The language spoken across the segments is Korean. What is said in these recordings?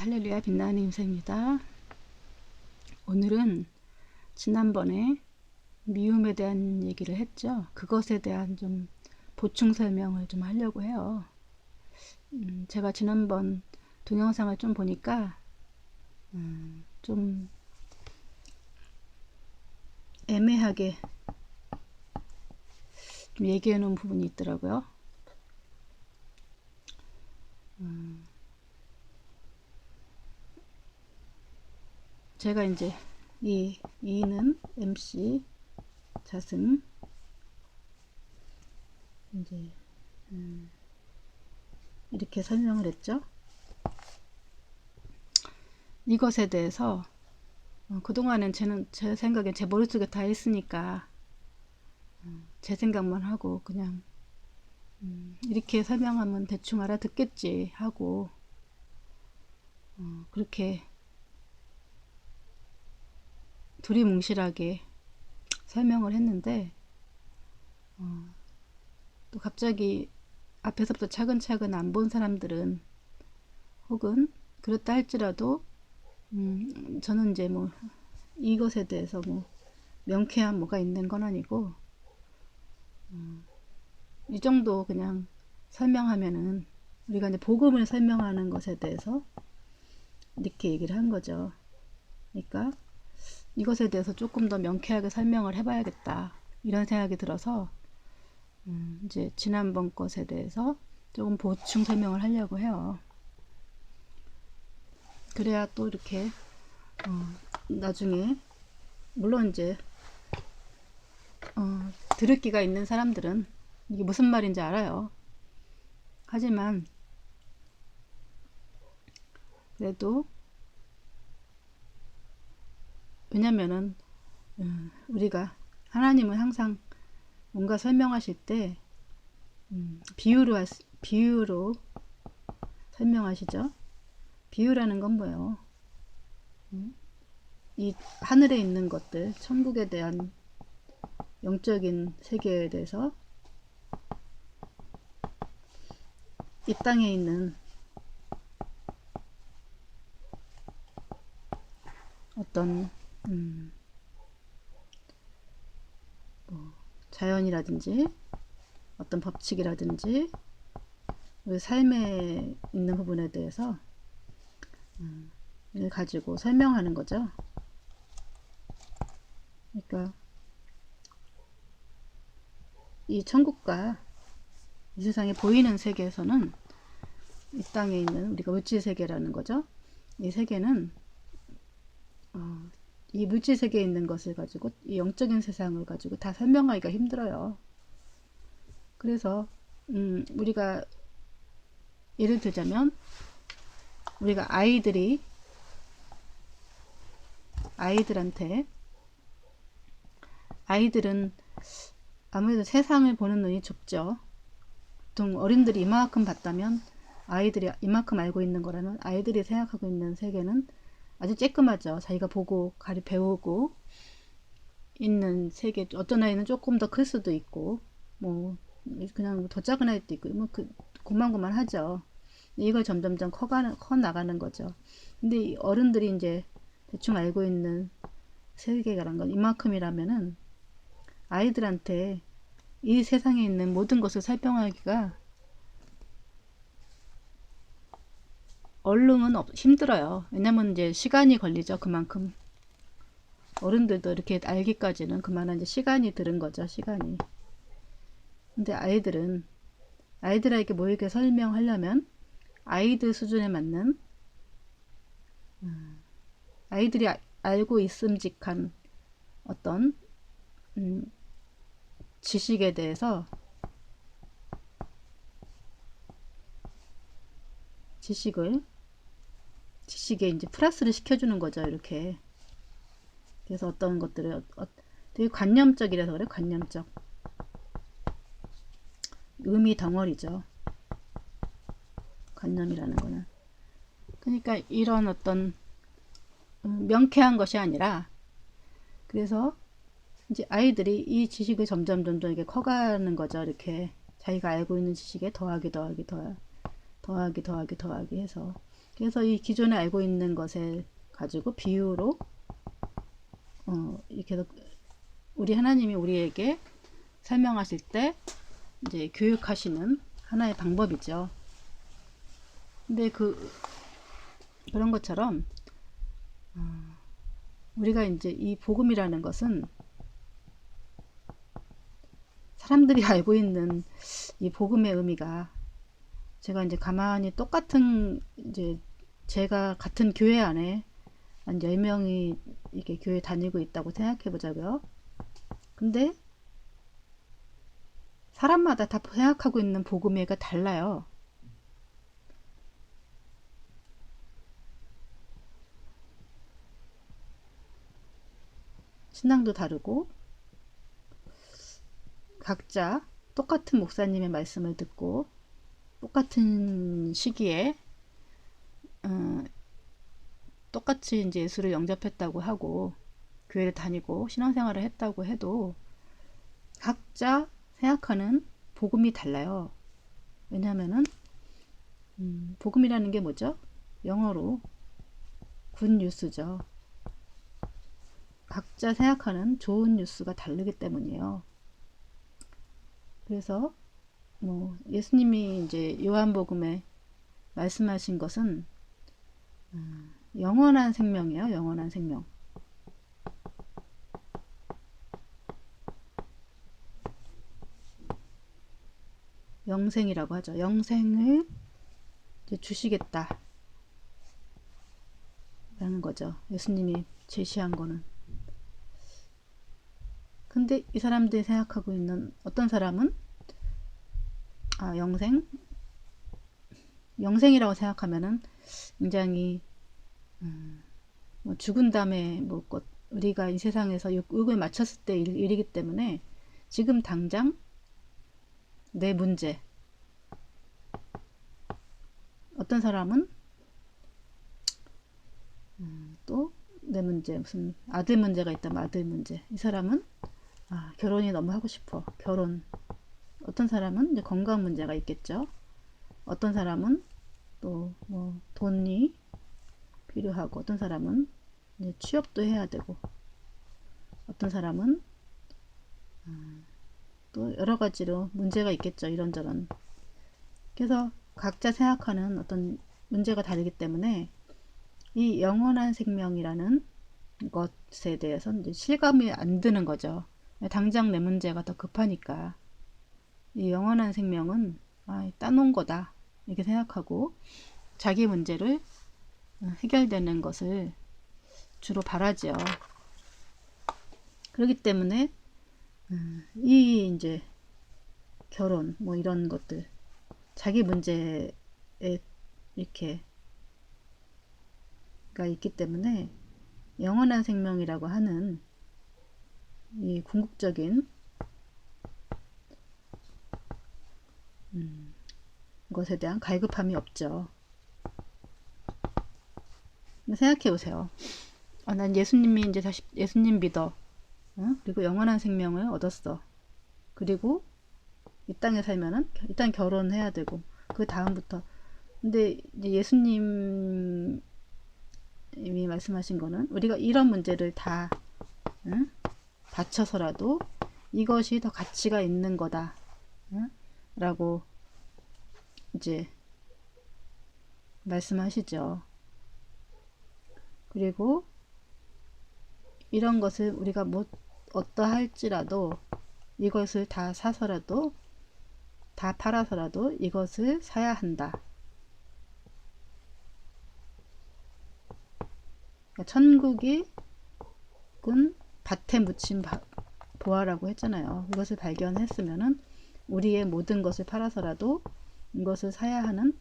할렐루야, 빛나는 임사입니다. 오늘은 지난번에 미움에 대한 얘기를 했죠. 그것에 대한 좀 보충 설명을 좀 하려고 해요. 제가 지난번 동영상을 좀 보니까 좀 애매하게 좀 얘기해 놓은 부분이 있더라고요. 제가 이제 이는 MC 자승 이제 이렇게 설명을 했죠. 이것에 대해서 그동안은 제 생각에 제 머릿속에 다 있으니까 제 생각만 하고 그냥 이렇게 설명하면 대충 알아듣겠지 하고 그렇게 두리뭉실하게 설명을 했는데 또 갑자기 앞에서부터 차근차근 안 본 사람들은 혹은 그렇다 할지라도 저는 이제 뭐 이것에 대해서 뭐 명쾌한 뭐가 있는 건 아니고 이 정도 그냥 설명하면은 우리가 이제 복음을 설명하는 것에 대해서 이렇게 얘기를 한 거죠. 그러니까 이것에 대해서 조금 더 명쾌하게 설명을 해봐야겠다 이런 생각이 들어서 이제 지난번 것에 대해서 조금 보충 설명을 하려고 해요. 그래야 또 이렇게 나중에 물론 이제 들을 기가 있는 사람들은 이게 무슨 말인지 알아요. 하지만 그래도 왜냐면은 우리가 하나님은 항상 뭔가 설명하실 때 비유로 설명하시죠. 비유라는 건 뭐예요? 이 하늘에 있는 것들, 천국에 대한 영적인 세계에 대해서 이 땅에 있는 어떤 뭐 자연이라든지 어떤 법칙이라든지 우리 삶에 있는 부분에 대해서 이걸 가지고 설명하는 거죠. 그러니까 이 천국과 이 세상에 보이는 세계에서는 이 땅에 있는 우리가 물질 세계라는 거죠. 이 세계는 이 물질 세계에 있는 것을 가지고 이 영적인 세상을 가지고 다 설명하기가 힘들어요. 그래서 우리가 예를 들자면 우리가 아이들은 아무래도 세상을 보는 눈이 좁죠. 보통 어른들이 이만큼 봤다면 아이들이 이만큼 알고 있는 거라면 아이들이 생각하고 있는 세계는 아주 쬐끔하죠. 자기가 보고 배우고 있는 세계. 어떤 아이는 조금 더 클 수도 있고 뭐 그냥 더 작은 아이도 있고 뭐 고만고만하죠. 이걸 점점점 커 나가는 거죠. 근데 이 어른들이 이제 대충 알고 있는 세계라는 건 이만큼이라면은 아이들한테 이 세상에 있는 모든 것을 설명하기가 얼른 힘들어요. 왜냐면 이제 시간이 걸리죠. 그만큼 어른들도 이렇게 알기까지는 그만한 이제 시간이 들은 거죠. 시간이. 근데 아이들에게 뭐 이렇게 설명하려면 아이들 수준에 맞는 아이들이 알고 있음직한 어떤 지식에 대해서 지식에 이제 플러스를 시켜주는 거죠. 이렇게. 그래서 어떤 것들을 되게 관념적이라서 그래. 관념적. 의미 덩어리죠. 관념이라는 거는. 그러니까 이런 어떤 명쾌한 것이 아니라 그래서 이제 아이들이 이 지식을 점점 이렇게 커가는 거죠. 이렇게 자기가 알고 있는 지식에 더하기 해서 그래서 이 기존에 알고 있는 것을 가지고 비유로 이렇게 우리 하나님이 우리에게 설명하실 때 이제 교육하시는 하나의 방법이죠. 근데 그런 것처럼 우리가 이제 이 복음이라는 것은 사람들이 알고 있는 이 복음의 의미가, 제가 이제 가만히 똑같은, 이제 제가 같은 교회 안에 한 10명이 이렇게 교회 다니고 있다고 생각해 보자고요. 근데 사람마다 다 생각하고 있는 복음회가 달라요. 신앙도 다르고, 각자 똑같은 목사님의 말씀을 듣고 똑같은 시기에 똑같이 이제 예수를 영접했다고 하고 교회를 다니고 신앙생활을 했다고 해도 각자 생각하는 복음이 달라요. 왜냐하면은 복음이라는 게 뭐죠? 영어로 굿 뉴스죠. 각자 생각하는 좋은 뉴스가 다르기 때문이에요. 그래서 뭐 예수님이 이제 요한복음에 말씀하신 것은 영원한 생명이에요. 영원한 생명. 영생이라고 하죠. 영생을 이제 주시겠다 라는 거죠. 예수님이 제시한 거는. 근데 이 사람들이 생각하고 있는, 어떤 사람은 영생이라고 생각하면은 굉장히 뭐 죽은 다음에 뭐 우리가 이 세상에서 육을 마쳤을 때 일이기 때문에 지금 당장 내 문제, 어떤 사람은 또 내 문제, 무슨 아들 문제가 있다면 아들 문제, 이 사람은 결혼이 너무 하고 싶어, 결혼. 어떤 사람은 이제 건강 문제가 있겠죠. 어떤 사람은 또 뭐 돈이 필요하고, 어떤 사람은 이제 취업도 해야 되고, 어떤 사람은 또 여러 가지로 문제가 있겠죠. 이런저런. 그래서 각자 생각하는 어떤 문제가 다르기 때문에 이 영원한 생명이라는 것에 대해서 이제 실감이 안 드는 거죠. 당장 내 문제가 더 급하니까. 이 영원한 생명은 따놓은 거다 이렇게 생각하고 자기 문제를 해결되는 것을 주로 바라죠. 그렇기 때문에 이 이제 결혼 뭐 이런 것들, 자기 문제에 이렇게 가 있기 때문에 영원한 생명이라고 하는 이 궁극적인 것에 대한 갈급함이 없죠. 생각해 보세요. 난 예수님이 이제 다시 예수님 믿어. 그리고 영원한 생명을 얻었어. 그리고 이 땅에 살면은 일단 결혼해야 되고, 그 다음부터. 근데 이제 예수님이 말씀하신 거는 우리가 이런 문제를 다 바쳐서라도 이것이 더 가치가 있는 거다 라고 이제 말씀하시죠. 그리고 이런 것을 우리가 못 어떠할지라도 이것을 다 사서라도, 다 팔아서라도 이것을 사야 한다. 천국이 군 밭에 묻힌 보화라고 했잖아요. 이것을 발견했으면은 우리의 모든 것을 팔아서라도 이것을 사야 하는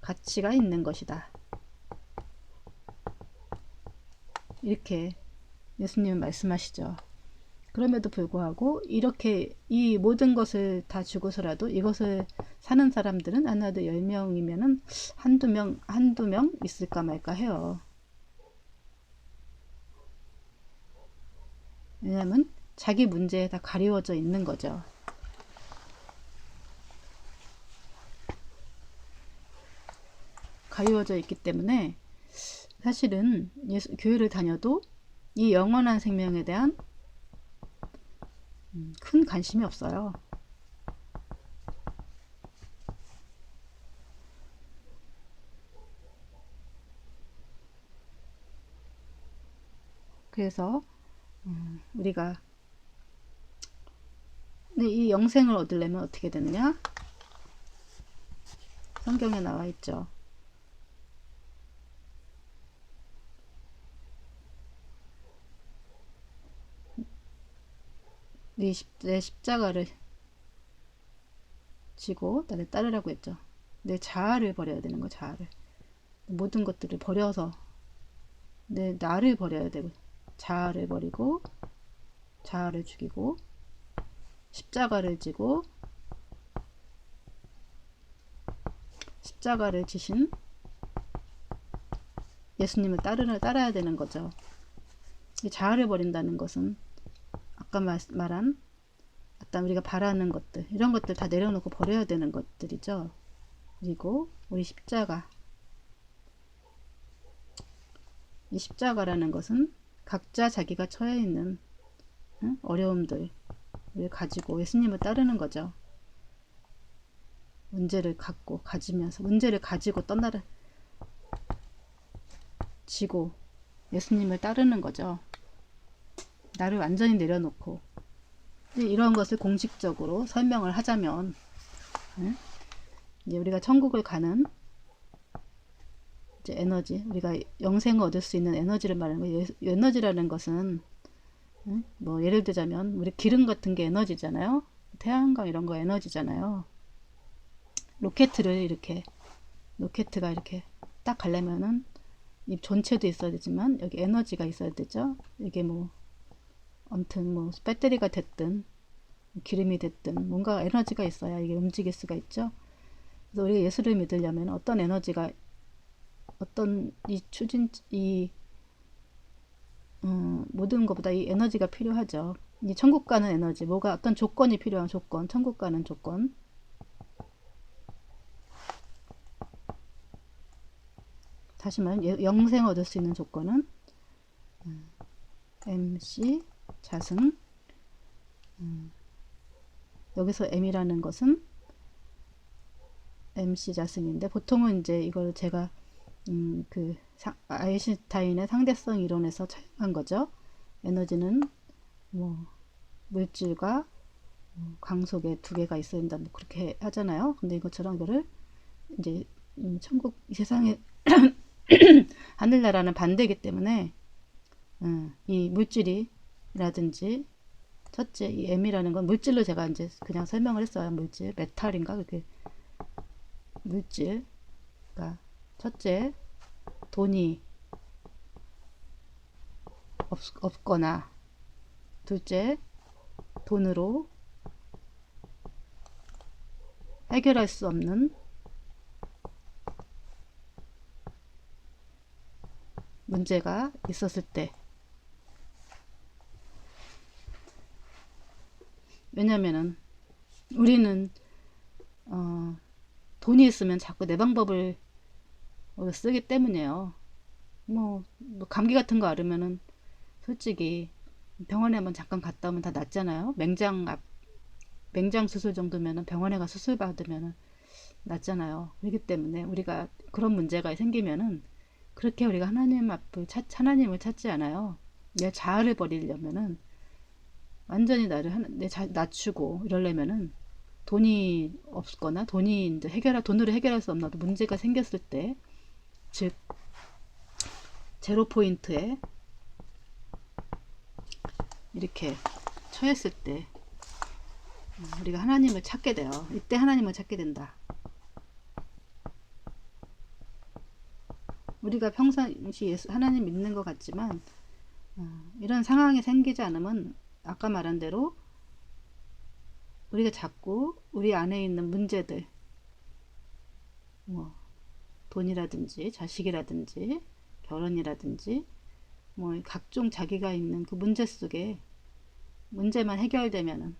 가치가 있는 것이다. 이렇게 예수님은 말씀하시죠. 그럼에도 불구하고 이렇게 이 모든 것을 다 주고서라도 이것을 사는 사람들은 하나도 10명이면은 한두 명 있을까 말까 해요. 왜냐하면 자기 문제에 다 가리워져 있는 거죠. 가리워져 있기 때문에 사실은 교회를 다녀도 이 영원한 생명에 대한 큰 관심이 없어요. 그래서 우리가 이 영생을 얻으려면 어떻게 되느냐? 성경에 나와 있죠. 내 십자가를 지고 나를 따르라고 했죠. 내 자아를 버려야 되는 거, 자아를. 모든 것들을 버려서 내 나를 버려야 되고, 자아를 버리고 자아를 죽이고 십자가를 지고 십자가를 지신 예수님을 따라야 되는 거죠. 이 자아를 버린다는 것은 아까 말한 어떤 우리가 바라는 것들, 이런 것들 다 내려놓고 버려야 되는 것들이죠. 그리고 우리 십자가, 이 십자가라는 것은 각자 자기가 처해 있는 어려움들을 가지고 예수님을 따르는 거죠. 문제를 가지면서 문제를 가지고 떠나를 지고 예수님을 따르는 거죠. 나를 완전히 내려놓고. 이런 것을 공식적으로 설명을 하자면 이제 우리가 천국을 가는 이제 에너지, 우리가 영생을 얻을 수 있는 에너지를 말하는 거예요. 에너지라는 것은 뭐 예를 들자면 우리 기름 같은 게 에너지잖아요. 태양광 이런 거 에너지잖아요. 로켓가 이렇게 딱 가려면은 이 전체도 있어야 되지만 여기 에너지가 있어야 되죠. 이게 뭐 아무튼 뭐 배터리가 됐든 기름이 됐든 뭔가 에너지가 있어야 이게 움직일 수가 있죠. 그래서 우리가 예수를 믿으려면 어떤 에너지가, 어떤 모든 것보다 이 에너지가 필요하죠. 이 천국 가는 에너지, 뭐가 어떤 조건이 필요한 조건, 천국 가는 조건. 다시 말하면 영생 얻을 수 있는 조건은 MC 자승. 여기서 M이라는 것은 MC 자승인데 보통은 이제 이걸 제가 아인슈타인의 상대성 이론에서 차용한 거죠. 에너지는 뭐 물질과 광속의 두 개가 있어야 된다, 뭐 그렇게 하잖아요. 근데 이것처럼 이거를 이제 천국, 이 세상에 하늘나라는 반대이기 때문에 이 물질이라든지 첫째 이 M이라는 건 물질로 제가 이제 그냥 설명을 했어요. 물질, 메탈인가 그렇게 물질. 그러니까 첫째 돈이 없거나, 둘째 돈으로 해결할 수 없는 문제가 있었을 때. 왜냐면은 우리는 돈이 있으면 자꾸 내 방법을 쓰기 때문이에요. 뭐 감기 같은 거 앓으면은 솔직히 병원에 한번 잠깐 갔다 오면 다 낫잖아요. 맹장 수술 정도면은 병원에 가 수술 받으면은 낫잖아요. 그렇기 때문에 우리가 그런 문제가 생기면은 그렇게 우리가 하나님을 찾지 않아요. 내 자아를 버리려면은 완전히 낮추고 이러려면은 돈이 없거나 이제 돈으로 해결할 수 없는 문제가 생겼을 때, 즉 제로 포인트에 이렇게 처했을 때 우리가 하나님을 찾게 돼요. 이때 하나님을 찾게 된다. 우리가 평상시 하나님 믿는 것 같지만 이런 상황이 생기지 않으면 아까 말한 대로 우리가 자꾸 우리 안에 있는 문제들, 뭐 돈이라든지 자식이라든지 결혼이라든지 뭐 각종 자기가 있는 그 문제 속에 문제만 해결되면은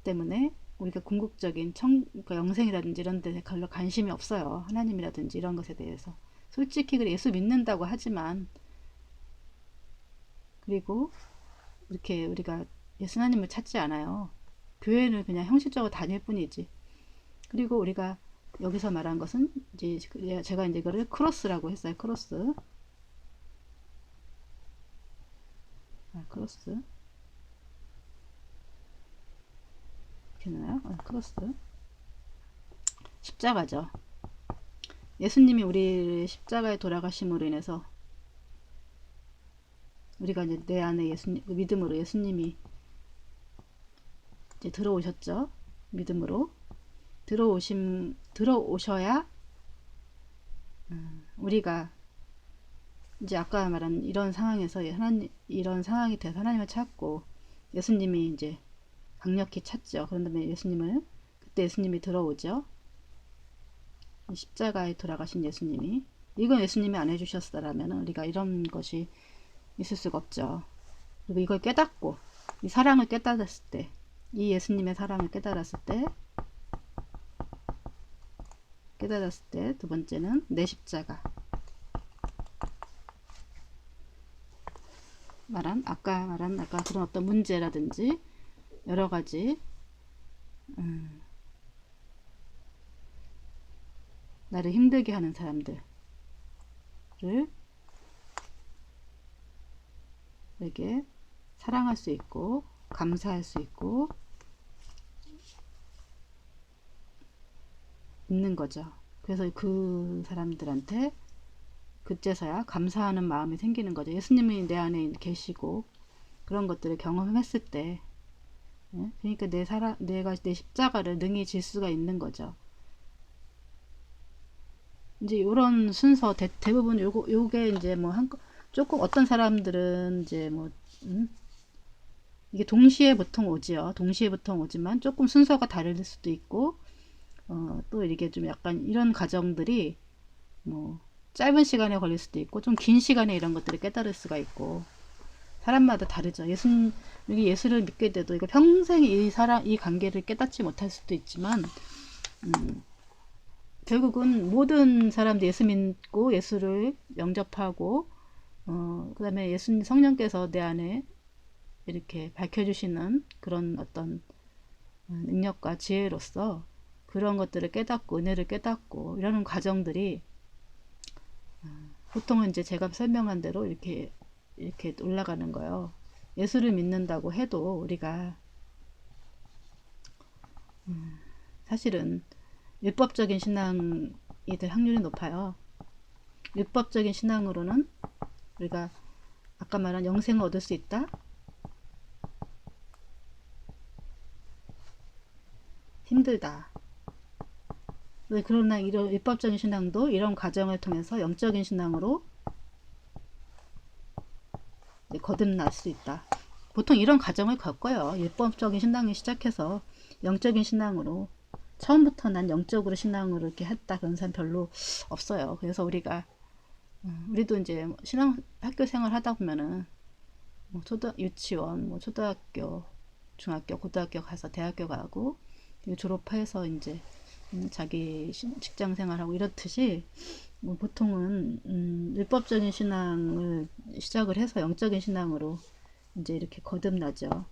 때문에 우리가 궁극적인 그러니까 영생이라든지 이런 데 별로 관심이 없어요. 하나님이라든지 이런 것에 대해서. 솔직히 그래 예수 믿는다고 하지만, 그리고 이렇게 우리가 예수 하나님을 찾지 않아요. 교회는 그냥 형식적으로 다닐 뿐이지. 그리고 우리가 여기서 말한 것은 이제 제가 이제 이거를 크로스라고 했어요. 크로스. 크로스. 이렇게 나요. 크로스. 십자가죠. 예수님이 우리 십자가에 돌아가심으로 인해서 우리가 이제 내 안에 예수님, 믿음으로 예수님이 이제 들어오셨죠. 믿음으로 들어오셔야 우리가 이제 아까 말한 이런 상황에서 이런 상황이 돼서 하나님을 찾고 예수님이 이제 강력히 찾죠. 그런 다음에 그때 예수님이 들어오죠. 십자가에 돌아가신 예수님이. 이건 예수님이 안 해주셨다라면 우리가 이런 것이 있을 수가 없죠. 그리고 이걸 깨닫고 이 사랑을 깨달았을 때, 이 예수님의 사랑을 깨달았을 때 두 번째는 내 십자가. 아까 말한 그런 어떤 문제라든지 여러 가지 나를 힘들게 하는 사람들을 에게 사랑할 수 있고 감사할 수 있고 있는 거죠. 그래서 그 사람들한테 그제서야 감사하는 마음이 생기는 거죠. 예수님이 내 안에 계시고 그런 것들을 경험했을 때, 그러니까 내가 내 십자가를 능히 질 수가 있는 거죠. 이제 이런 순서 대부분 요게 이제 뭐 조금 어떤 사람들은 이제 뭐 이게 동시에 보통 오지요. 동시에 보통 오지만 조금 순서가 다를 수도 있고 또 이게 좀 약간 이런 과정들이 뭐 짧은 시간에 걸릴 수도 있고 좀 긴 시간에 이런 것들을 깨달을 수가 있고 사람마다 다르죠. 예수를 믿게 돼도 이거 평생 이 관계를 깨닫지 못할 수도 있지만 결국은 모든 사람들 예수 믿고 예수를 영접하고 그 다음에 예수님 성령께서 내 안에 이렇게 밝혀주시는 그런 어떤 능력과 지혜로서 그런 것들을 깨닫고 은혜를 깨닫고 이러는 과정들이 보통은 이제 제가 설명한 대로 이렇게 올라가는 거예요. 예수를 믿는다고 해도 우리가 사실은 율법적인 신앙이 될 확률이 높아요. 율법적인 신앙으로는 우리가 아까 말한 영생을 얻을 수 있다? 힘들다. 그러나 이런 율법적인 신앙도 이런 과정을 통해서 영적인 신앙으로 거듭날 수 있다. 보통 이런 과정을 겪어요. 율법적인 신앙이 시작해서 영적인 신앙으로 처음부터 난 영적으로 신앙으로 이렇게 했다 그런 사람 별로 없어요. 그래서 우리도 이제 신앙 학교 생활 하다 보면은 뭐 유치원, 뭐 초등학교, 중학교, 고등학교 가서 대학교 가고 졸업해서 이제 자기 직장 생활하고 이렇듯이 뭐 보통은 율법적인 신앙을 시작을 해서 영적인 신앙으로 이제 이렇게 거듭나죠.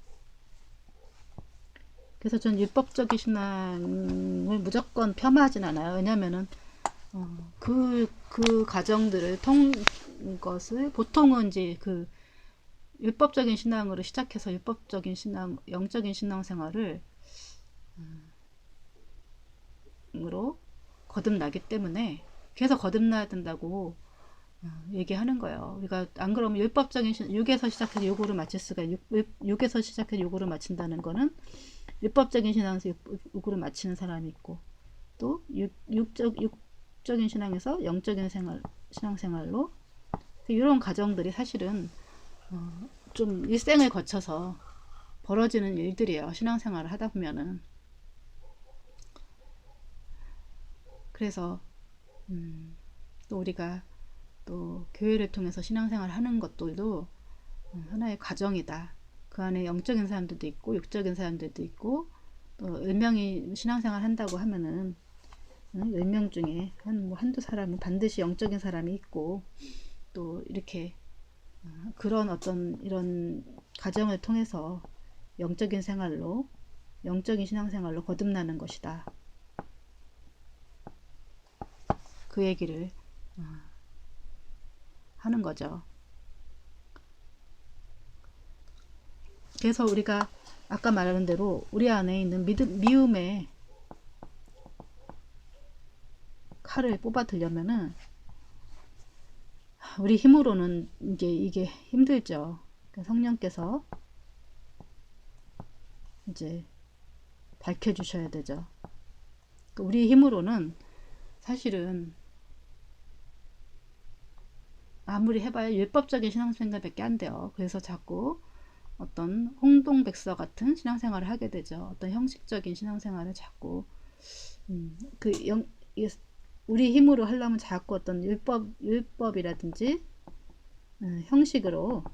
그래서 전 율법적인 신앙을 무조건 폄하하진 않아요. 왜냐면은 그 과정들을 것을 보통은 이제 그 율법적인 신앙으로 시작해서 율법적인 신앙, 영적인 신앙 생활을 으로 거듭나기 때문에 계속 거듭나야 된다고 얘기하는 거예요. 우리가 안 그러면 율법적인 6에서 시작해서 요구를 마칠 수가 6에서 시작해서 요구를 마친다는 거는 율법적인 신앙에서 요구를 마치는 사람이 있고 또 육적인 신앙에서 영적인 신앙생활로 이런 과정들이 사실은 좀 일생을 거쳐서 벌어지는 일들이에요. 신앙생활을 하다 보면은. 그래서 또 우리가 또 교회를 통해서 신앙생활을 하는 것들도 하나의 과정이다. 그 안에 영적인 사람들도 있고 육적인 사람들도 있고 또 10명이 신앙생활 한다고 하면은 10명 중에 한두 사람은 반드시 영적인 사람이 있고, 또 이렇게 그런 어떤 이런 과정을 통해서 영적인 생활로, 영적인 신앙생활로 거듭나는 것이다. 그 얘기를 하는 거죠. 그래서 우리가 아까 말한 대로 우리 안에 있는 미움의 칼을 뽑아들려면은 우리 힘으로는 이게 힘들죠. 성령께서 이제 밝혀주셔야 되죠. 우리 힘으로는 사실은 아무리 해봐야 율법적인 신앙생활밖에 안 돼요. 그래서 자꾸 어떤 홍동백서 같은 신앙생활을 하게 되죠. 어떤 형식적인 신앙생활을 자꾸 우리 힘으로 하려면 자꾸 어떤 율법이라든지 형식으로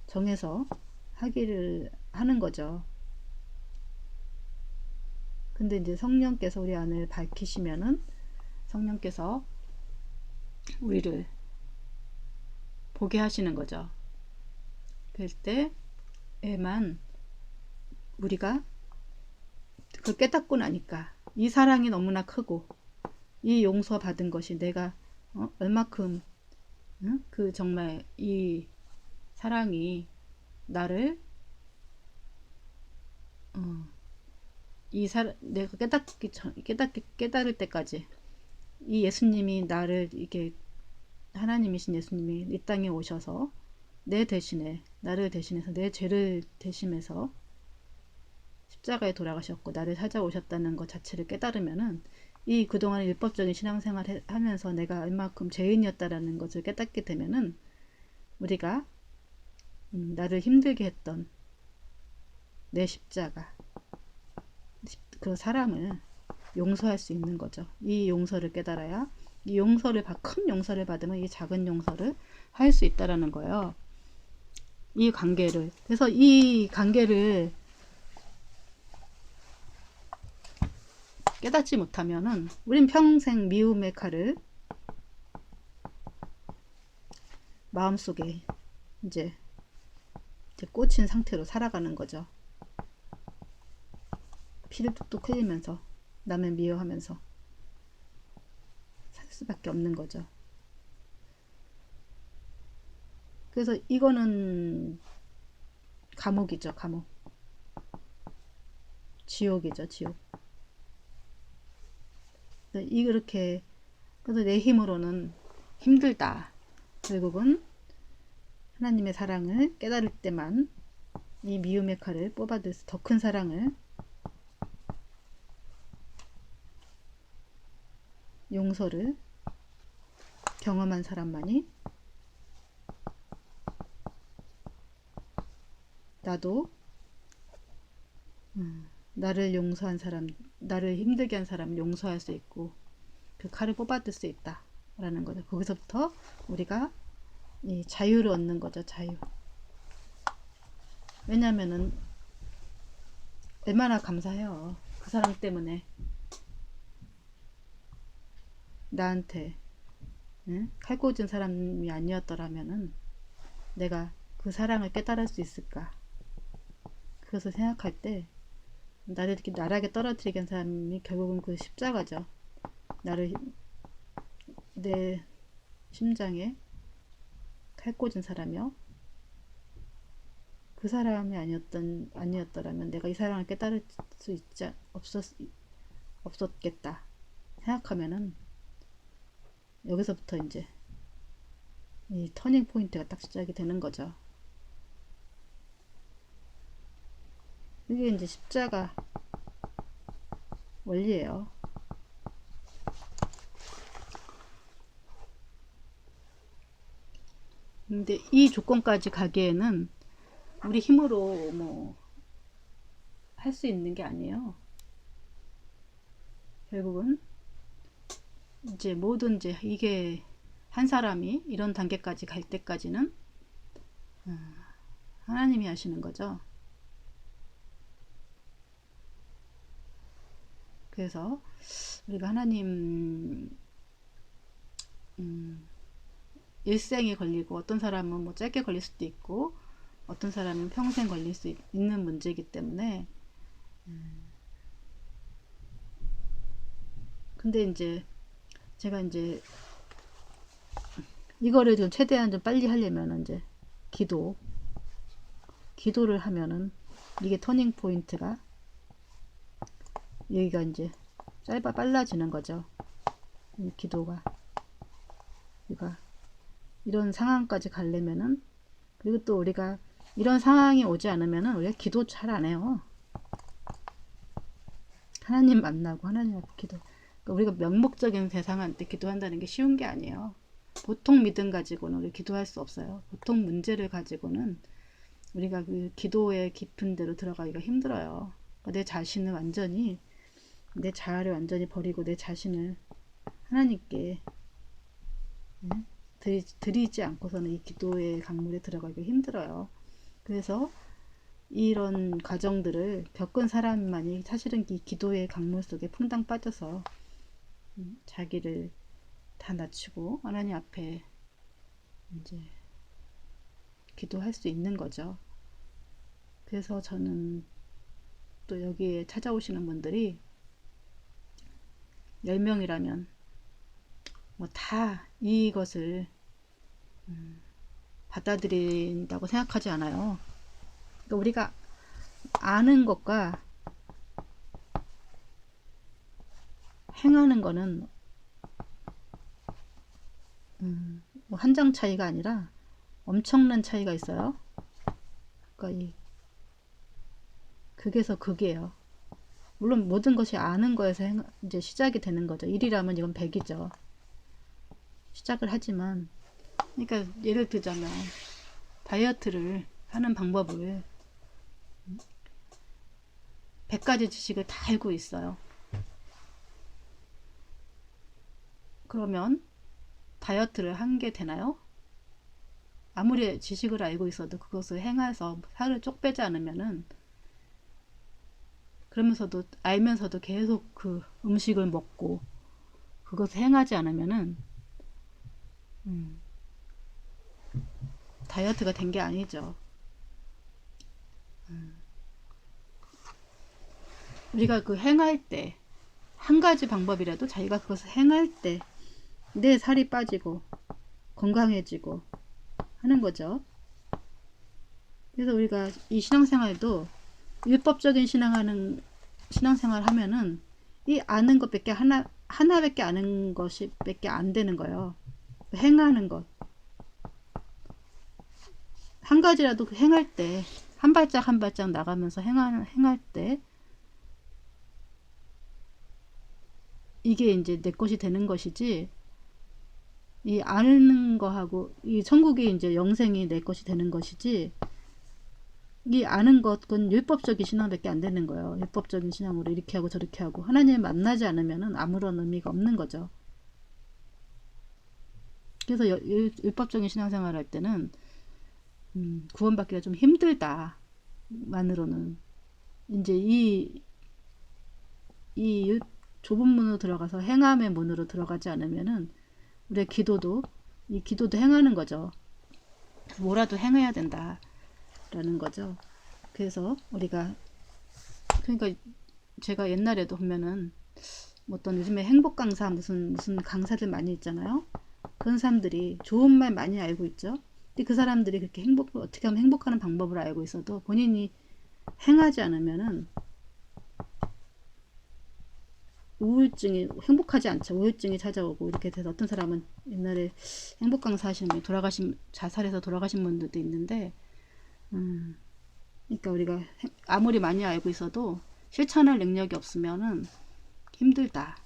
정해서 하기를 하는 거죠. 근데 이제 성령께서 우리 안을 밝히시면은 성령께서 우리를 보게 하시는 거죠. 그럴 때에만 우리가 그걸 깨닫고 나니까 이 사랑이 너무나 크고 이 용서 받은 것이 내가 얼마큼 그 정말 이 사랑이 나를 내가 깨달을 때까지 이 예수님이 나를 이게 하나님이신 예수님이 이 땅에 오셔서 내 대신에 나를 대신해서 내 죄를 대신해서 십자가에 돌아가셨고 나를 찾아오셨다는 것 자체를 깨달으면은 이 그동안 율법적인 신앙생활 하면서 내가 얼마큼 죄인이었다라는 것을 깨닫게 되면은 우리가 나를 힘들게 했던 내 십자가 그 사랑을 용서할 수 있는 거죠. 이 용서를 깨달아야 이 용서를 큰 용서를 받으면 이 작은 용서를 할 수 있다라는 거예요. 이 관계를 그래서 이 관계를 깨닫지 못하면은 우린 평생 미움의 칼을 마음속에 이제 꽂힌 상태로 살아가는 거죠. 피를 뚝뚝 흘리면서 남을 미워하면서 살 수밖에 없는 거죠. 그래서 이거는 감옥이죠. 감옥. 지옥이죠. 지옥. 이렇게 그래서 내 힘으로는 힘들다. 결국은 하나님의 사랑을 깨달을 때만 이 미움의 칼을 뽑아들 수 더 큰 사랑을 용서를 경험한 사람만이 나도 나를 용서한 사람, 나를 힘들게 한 사람을 용서할 수 있고 그 칼을 뽑아들 수 있다 라는 거죠. 거기서부터 우리가 이 자유를 얻는 거죠. 자유. 왜냐면은 얼마나 감사해요. 그 사람 때문에 나한테 칼 꽂은 사람이 아니었더라면은 내가 그 사랑을 깨달을 수 있을까. 그래서 생각할 때 나를 이렇게 나락에 떨어뜨리게 한 사람이 결국은 그 십자가죠. 나를 내 심장에 칼 꽂은 사람이요. 그 사람이 아니었더라면 내가 이 사랑을 깨달을 수 없었겠다 생각하면은 여기서부터 이제 이 터닝 포인트가 딱 시작이 되는 거죠. 이게 이제 십자가 원리예요. 근데 이 조건까지 가기에는 우리 힘으로 뭐 할 수 있는 게 아니에요. 결국은 이제 뭐든지 이게 한 사람이 이런 단계까지 갈 때까지는 하나님이 하시는 거죠. 그래서 우리가 하나님 일생에 걸리고, 어떤 사람은 뭐 짧게 걸릴 수도 있고 어떤 사람은 평생 걸릴 수 있는 문제이기 때문에, 근데 이제 제가 이제 이거를 좀 최대한 좀 빨리 하려면 이제 기도를 하면은 이게 터닝 포인트가, 여기가 이제 빨라지는 거죠. 이 기도가, 그러니까 이런 상황까지 가려면은, 그리고 또 우리가 이런 상황이 오지 않으면은 우리가 기도 잘 안 해요. 하나님 만나고 하나님 앞에 기도. 그러니까 우리가 명목적인 대상한테 기도한다는 게 쉬운 게 아니에요. 보통 믿음 가지고는 우리 기도할 수 없어요. 보통 문제를 가지고는 우리가 그 기도의 깊은 데로 들어가기가 힘들어요. 그러니까 내 자신을 완전히, 내 자아를 완전히 버리고 내 자신을 하나님께 드리지 않고서는 이 기도의 강물에 들어가기가 힘들어요. 그래서 이런 과정들을 겪은 사람만이 사실은 이 기도의 강물 속에 퐁당 빠져서 자기를 다 낮추고 하나님 앞에 이제 기도할 수 있는 거죠. 그래서 저는 또 여기에 찾아오시는 분들이 10명이라면 뭐 다 이것을 받아들인다고 생각하지 않아요. 그러니까 우리가 아는 것과 행하는 거는 뭐 한 장 차이가 아니라 엄청난 차이가 있어요. 그러니까 극에서 극이에요. 물론 모든 것이 아는 거에서 이제 시작이 되는 거죠. 1이라면 이건 100이죠. 시작을 하지만, 그러니까 예를 들자면 다이어트를 하는 방법을 100가지 지식을 다 알고 있어요. 그러면 다이어트를 한 게 되나요? 아무리 지식을 알고 있어도 그것을 행해서 살을 쪽 빼지 않으면은, 그러면서도 알면서도 계속 그 음식을 먹고 그것을 행하지 않으면은 다이어트가 된 게 아니죠. 우리가 그 행할 때 한 가지 방법이라도 자기가 그것을 행할 때 내 살이 빠지고 건강해지고 하는 거죠. 그래서 우리가 이 신앙생활도 율법적인 신앙생활 하면은 이 아는 것밖에 하나밖에 아는 것이 밖에 안 되는 거예요. 행하는 것 한 가지라도 그 행할 때 한 발짝 한 발짝 나가면서 행할 때 이게 이제 내 것이 되는 것이지, 이 아는 거하고 이 천국이 이제 영생이 내 것이 되는 것이지, 이 아는 것은 율법적인 신앙밖에 안 되는 거예요. 율법적인 신앙으로 이렇게 하고 저렇게 하고 하나님을 만나지 않으면 아무런 의미가 없는 거죠. 그래서 율법적인 신앙생활 할 때는 구원받기가 좀 힘들다만으로는, 이제 이 좁은 문으로 들어가서 행함의 문으로 들어가지 않으면은 우리의 기도도 행하는 거죠. 뭐라도 행해야 된다라는 거죠. 그래서 우리가, 그러니까 제가 옛날에도 보면은 어떤 요즘에 행복 강사 무슨 강사들 많이 있잖아요. 그런 사람들이 좋은 말 많이 알고 있죠. 근데 그 사람들이 그렇게 어떻게 하면 행복하는 방법을 알고 있어도 본인이 행하지 않으면은 우울증이, 행복하지 않죠. 우울증이 찾아오고 이렇게 돼서, 어떤 사람은 옛날에 행복 강사 하시는 분이 자살해서 돌아가신 분들도 있는데, 그러니까 우리가 아무리 많이 알고 있어도 실천할 능력이 없으면은 힘들다.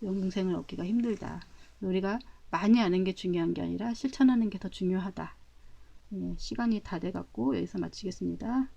영생을 얻기가 힘들다. 우리가 많이 아는 게 중요한 게 아니라 실천하는 게 더 중요하다. 네, 시간이 다 돼갖고 여기서 마치겠습니다.